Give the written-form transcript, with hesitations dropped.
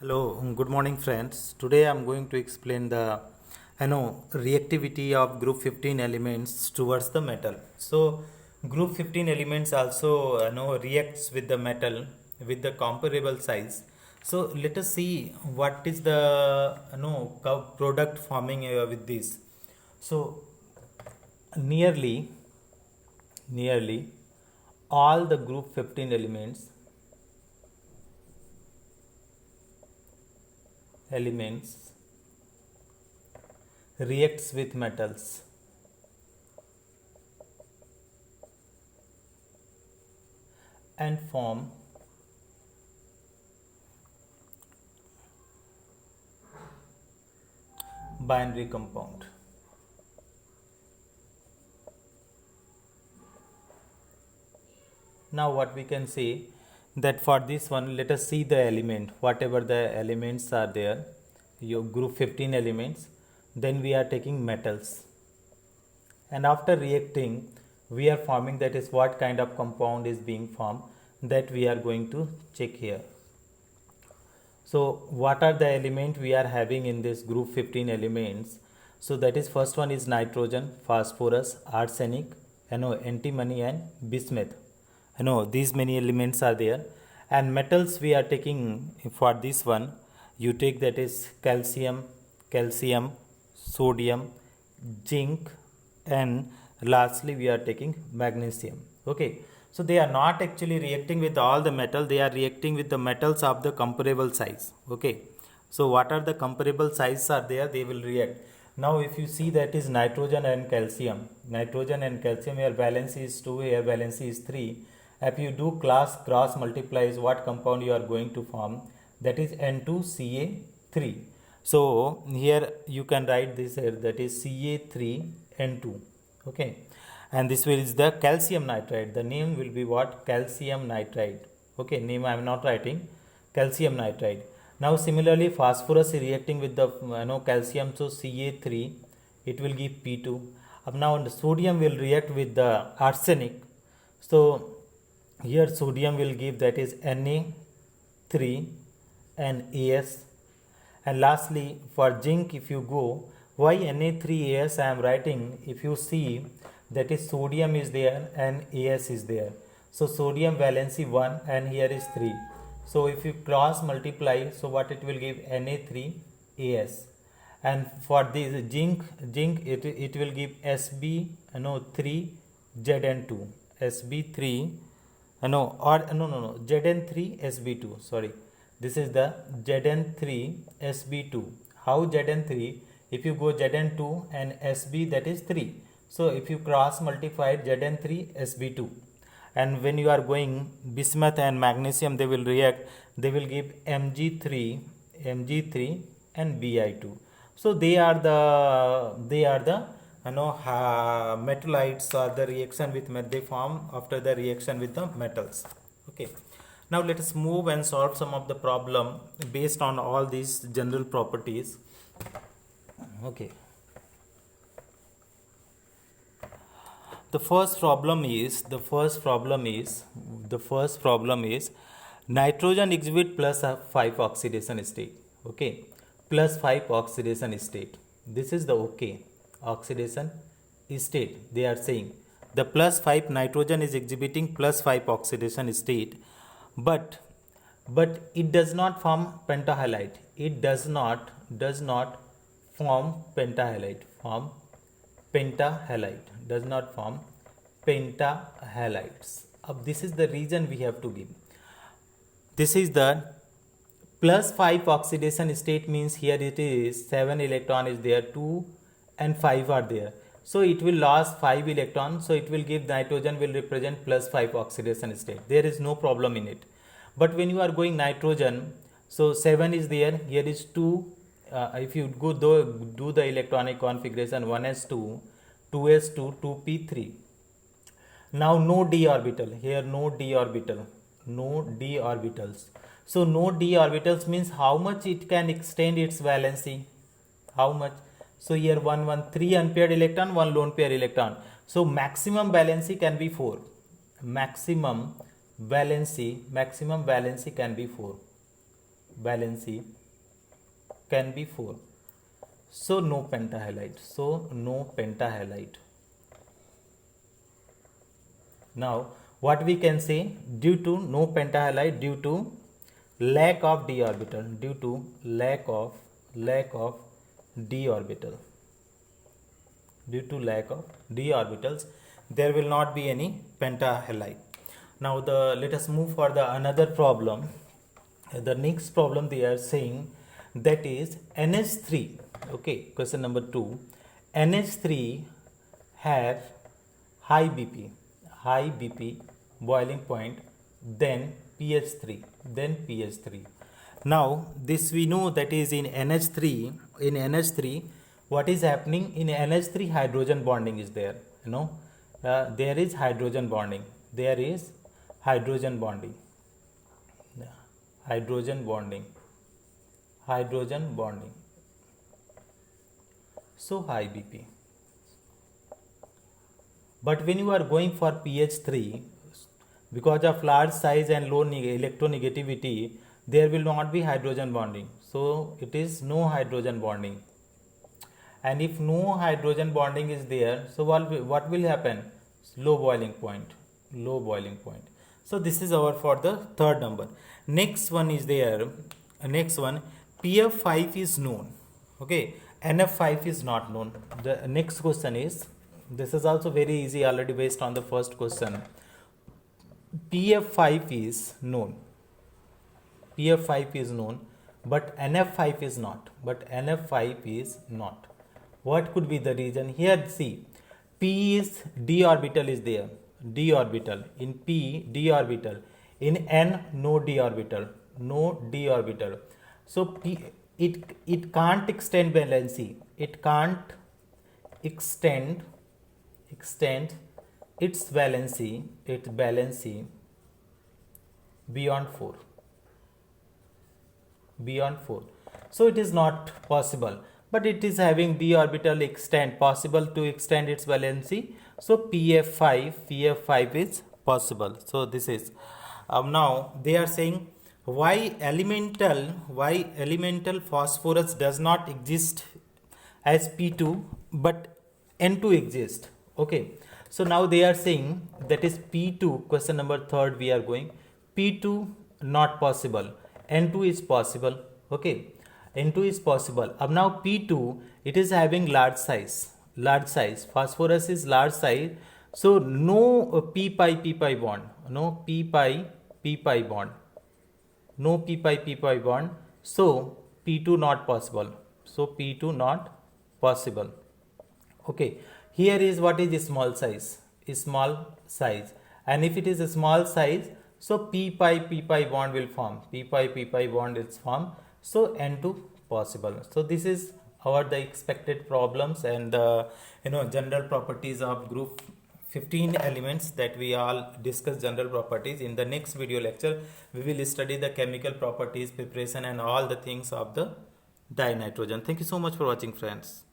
Hello, good morning friends. Today I am going to explain the reactivity of group 15 elements towards the metal. So group 15 elements also reacts with the metal with the comparable size. So let us see what is the product forming with this. So nearly nearly all the group 15 elements reacts with metals and form binary compound. Now what we can say that for this one, let us see the element, whatever the elements are there, your group 15 elements, then we are taking metals, and after reacting we are forming, that is what kind of compound is being formed, that we are going to check here. So what are the element we are having in this group 15 elements? So that is, first one is nitrogen, phosphorus, arsenic, antimony and bismuth. These many elements are there, and metals we are taking for this one. You take, that is calcium, sodium, zinc, and lastly we are taking magnesium. Okay, so they are not actually reacting with all the metal, they are reacting with the metals of the comparable size. Okay, so what are the comparable sizes are there, they will react. Now if you see, that is nitrogen and calcium, here valence is 2, here valence is 3. If you do cross multiplies, what compound you are going to form, that is N2Ca3. so here you can write this here, that is Ca3N2. Okay, and this is the calcium nitride, the name will be what, calcium nitride. Okay, name I am not writing, calcium nitride. Now similarly phosphorus is reacting with the calcium, so Ca3, it will give P2. Now the sodium will react with the arsenic, so here sodium will give, that is Na3 and As. And lastly for zinc, if you go, why Na3As I am writing, if you see, that is sodium is there and As is there, so sodium valency 1 and here is 3. So if you cross multiply, so what it will give, Na3As. And for this zinc it will give Sb3Zn2, Sb3 Zn3Sb2, sorry, this is the Zn3Sb2. How Zn3? If you go Zn2 and Sb, that is 3, so if you cross multiply Zn3Sb2, and when you are going bismuth and magnesium, they will react, they will give Mg3 and Bi2. So they are the metallites, or the reaction with they form after the reaction with the metals. Okay, now let us move and solve some of the problem based on all these general properties. Okay, the first problem is nitrogen exhibit plus 5 oxidation state. Okay, plus 5 oxidation state, this is the oxidation state. They are saying the plus 5 nitrogen is exhibiting plus 5 oxidation state, but it does not form pentahalide, it does not form pentahalide, does not form pentahalides. This is the reason we have to give. This is the plus 5 oxidation state, means here it is 7 electron is there, 2 and 5 are there, so it will lose 5 electrons, so it will give, nitrogen will represent plus 5 oxidation state, there is no problem in it. But when you are going nitrogen, so 7 is there, here is 2, if you go do the electronic configuration, 1s2, 2s2, 2p3. Now no d orbital, here no d orbitals. So no d orbitals means how much it can extend its valency, how much. So here 3 unpaired electron, 1 lone pair electron, so maximum valency can be 4, maximum valency can be 4. valency can be 4. So no pentahalide. So no pentahalide. Now what we can say, due to no pentahalide, due to lack of d orbital, due to lack of d orbital, due to lack of d orbitals, there will not be any pentahalide. Now let us move for the another problem. The next problem they are saying, that is NH3. Okay, question number 2. NH3 have high BP boiling point, then pH3. Now this we know, that is in NH3 what is happening in NH3, hydrogen bonding is there, there is hydrogen bonding, so high BP. But when you are going for pH3, because of large size and low electronegativity, there will not be hydrogen bonding, so it is no hydrogen bonding. And if no hydrogen bonding is there, so what will happen? Low boiling point. So this is our for the third number. Next one is there. Next one, PF5 is known. Okay, NF5 is not known. The next question is, this is also very easy, already based on the first question. PF5 is known, but NF5 is not. What could be the reason? Here see, P is d orbital is there, in P d orbital, in N no d orbital. So P, it can't extend valency, it can't extend its valency beyond 4. So it is not possible, but it is having d orbital possible to extend its valency. So PF5 is possible. So this is now they are saying, why elemental phosphorus does not exist as P2 but N2 exists. Okay, so now they are saying, that is P2, question number 3 we are going, P2 not possible, N2 is possible. Okay, N2 is possible. Now P2, it is having large size, phosphorus is large size, so no p pi bond, no p pi bond, so P2 not possible. Okay, here is what is small size, and if it is a small size, so p pi bond will form, so N2 possible. So this is the expected problems and general properties of group 15 elements, that we all discuss general properties. In the next video lecture, we will study the chemical properties, preparation and all the things of the dinitrogen. Thank you so much for watching, friends.